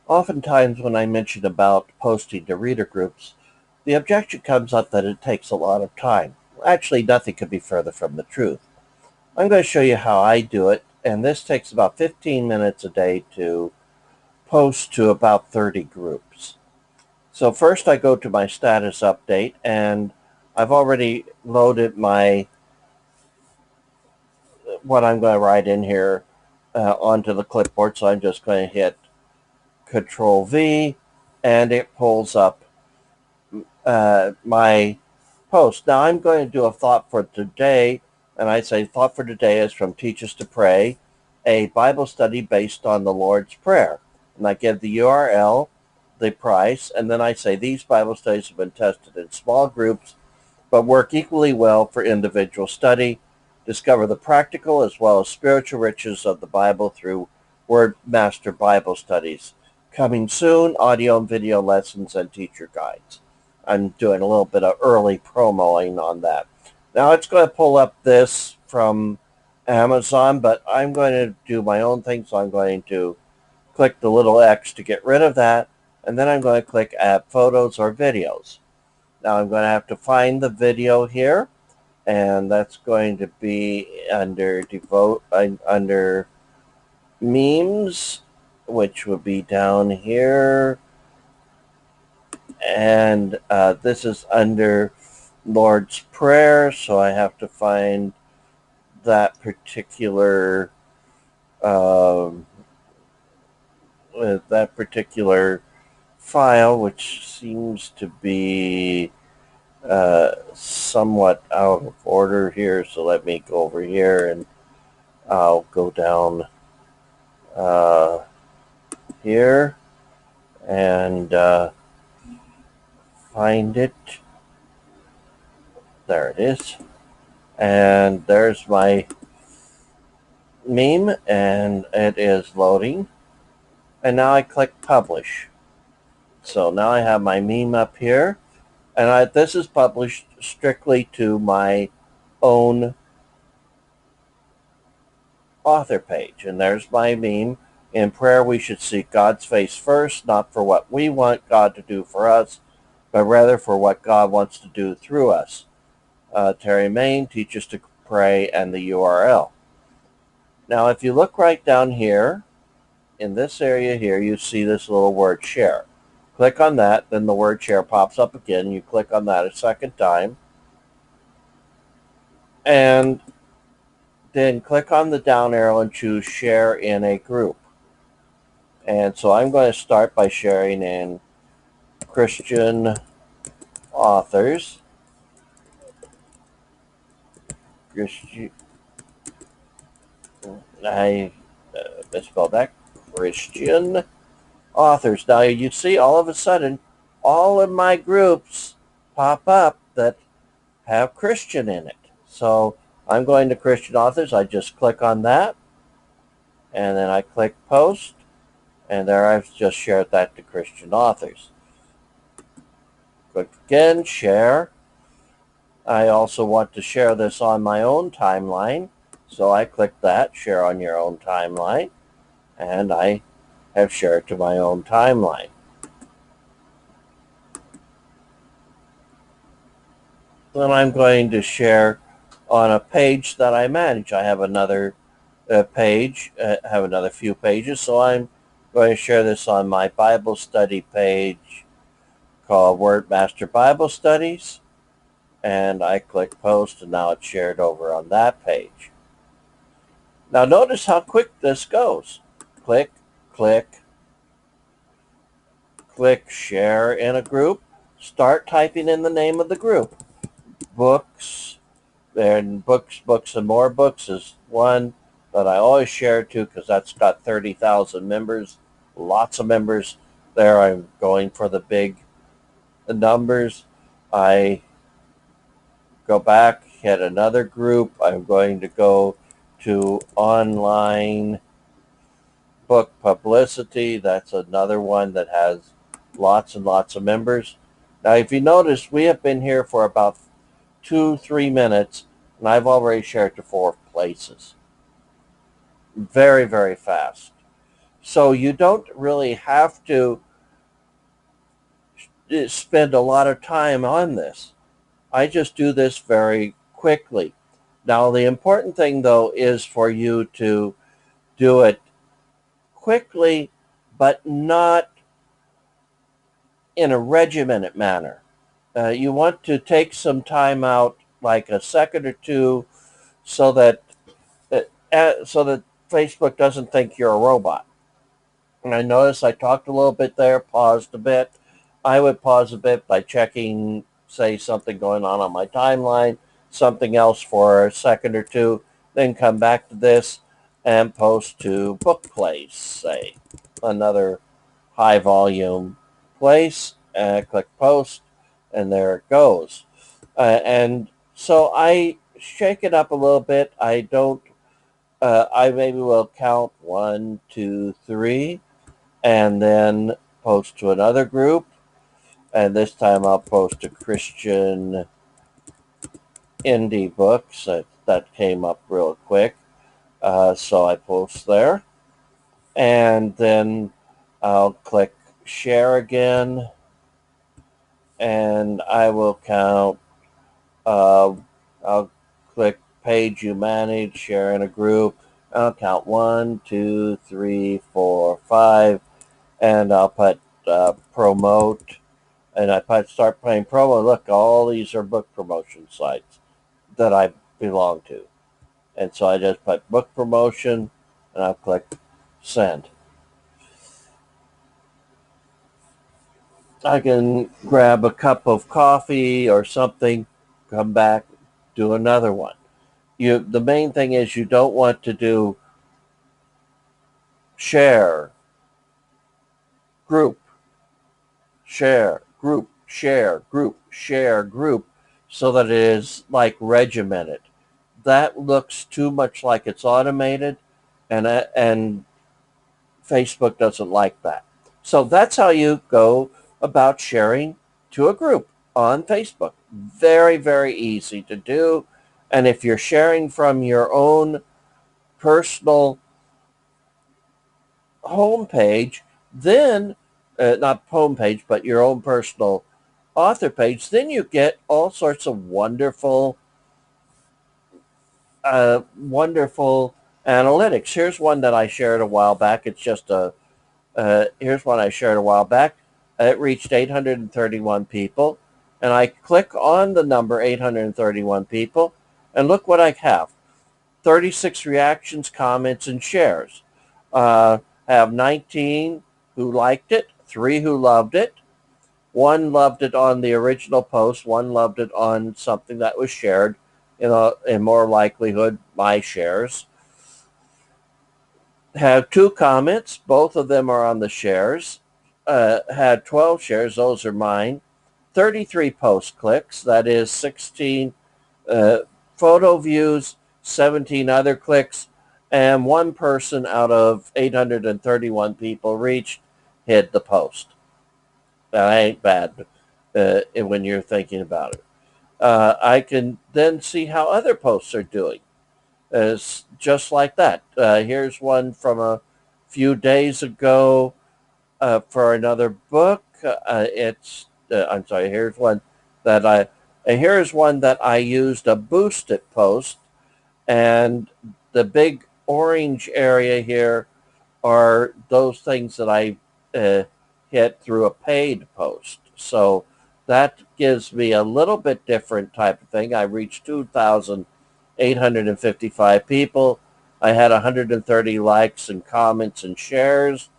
Oftentimes when I mention about posting to reader groups, the objection comes up that it takes a lot of time. Actually, nothing could be further from the truth. I'm going to show you how I do it, and this takes about 15 minutes a day to post to about 30 groups. So first I go to my status update, and I've already loaded what I'm going to write in here onto the clipboard, so I'm just going to hit Control V, and it pulls up my post. Now I'm going to do a thought for today, and I say thought for today is from Teach Us to Pray, a Bible study based on the Lord's Prayer. And I give the URL, the price, and then I say these Bible studies have been tested in small groups, but work equally well for individual study. Discover the practical as well as spiritual riches of the Bible through Word Master Bible studies. Coming soon, audio and video lessons and teacher guides. I'm doing a little bit of early promoing on that. Now it's going to pull up this from Amazon, but I'm going to do my own thing, so I'm going to click the little X to get rid of that, and then I'm going to click Add Photos or Videos. Now I'm going to have to find the video here, and that's going to be under memes, which would be down here. And this is under Lord's Prayer, so I have to find that particular file, which seems to be somewhat out of order here. So let me go over here, and I'll go down here and find it. There it is. And there's my meme, and it is loading. And now I click Publish. So now I have my meme up here. And this is published strictly to my own author page. And there's my meme. In prayer, we should seek God's face first, not for what we want God to do for us, but rather for what God wants to do through us. Terry Main, Teach Us to Pray, and the URL. Now, if you look right down here, in this area here, you see this little word share. Click on that, then the word share pops up again. You click on that a second time, and then click on the down arrow and choose share in a group. And so I'm going to start by sharing in Christian authors. I misspelled that. Christian authors. Now you see all of a sudden all of my groups pop up that have Christian in it. So I'm going to Christian authors. I just click on that, and then I click post, and there I've just shared that to Christian authors. Click again, share. I also want to share this on my own timeline, so I click that, share on your own timeline, and I have shared to my own timeline. Then I'm going to share on a page that I manage. I have another page, have another few pages, so I'm going to share this on my Bible study page called Word Master Bible Studies, and I click post, and now it's shared over on that page. Now notice how quick this goes. Click, click, click share in a group. Start typing in the name of the group. Books, and books, and more books is one that I always share to because that's got 30,000 members. Lots of members there. I'm going for the big numbers. I go back, hit another group. I'm going to go to online book publicity. That's another one that has lots and lots of members. Now, if you notice, we have been here for about 2-3 minutes, and I've already shared to 4 places. Very, very fast. So you don't really have to spend a lot of time on this. I just do this very quickly. Now, the important thing, though, is for you to do it quickly, but not in a regimented manner. You want to take some time out, like a second or two, so that so that Facebook doesn't think you're a robot. And I noticed I talked a little bit there, paused a bit. I would pause a bit by checking, say, something going on my timeline, something else for a second or two, then come back to this and post to book place, say, another high volume place, click post, and there it goes. And so I shake it up a little bit. I don't, I maybe will count 1, 2, 3, and then post to another group. And this time I'll post to Christian indie books. That came up real quick. So I post there. And then I'll click share again. And I will count, I'll click page you manage, share in a group. I'll count 1, 2, 3, 4, 5. And I'll put promote. And I start playing promo. Look, all these are book promotion sites that I belong to. And so I just put book promotion, and I'll click send. I can grab a cup of coffee or something, come back, do another one. The main thing is you don't want to do share, group, share, group, share, group, share, group, so that it is like regimented. That looks too much like it's automated, and Facebook doesn't like that. So that's how you go about sharing to a group on Facebook. Very, very easy to do. And if you're sharing from your own personal homepage, then not homepage, but your own personal author page, then you get all sorts of wonderful analytics. Here's one that I shared a while back. It's just here's one I shared a while back. It reached 831 people, and I click on the number 831 people, and look what I have: 36 reactions, comments, and shares. I have 19 who liked it, 3 who loved it. One loved it on the original post. One loved it on something that was shared. In more likelihood, my shares. Have 2 comments. Both of them are on the shares. Had 12 shares. Those are mine. 33 post clicks. That is 16 photo views, 17 other clicks, and one person out of 831 people reached hit the post. That ain't bad when you're thinking about it. I can then see how other posts are doing. Just like that. Here's one from a few days ago for another book. I'm sorry. Here's one that I used a boosted post, and the big orange area here are those things that I hit through a paid post. So that gives me a little bit different type of thing. I reached 2,855 people. I had 130 likes and comments and shares,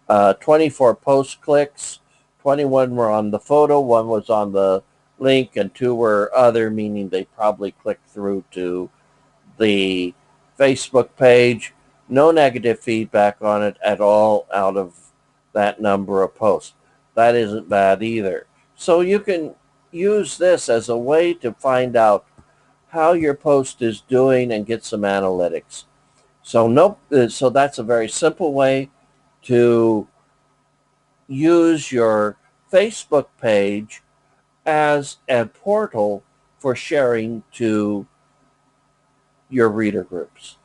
24 post clicks, 21 were on the photo, 1 was on the link, and 2 were other, meaning they probably clicked through to the Facebook page. No negative feedback on it at all out of that number of posts. That isn't bad either. So you can use this as a way to find out how your post is doing and get some analytics. So that's a very simple way to use your Facebook page as a portal for sharing to your reader groups.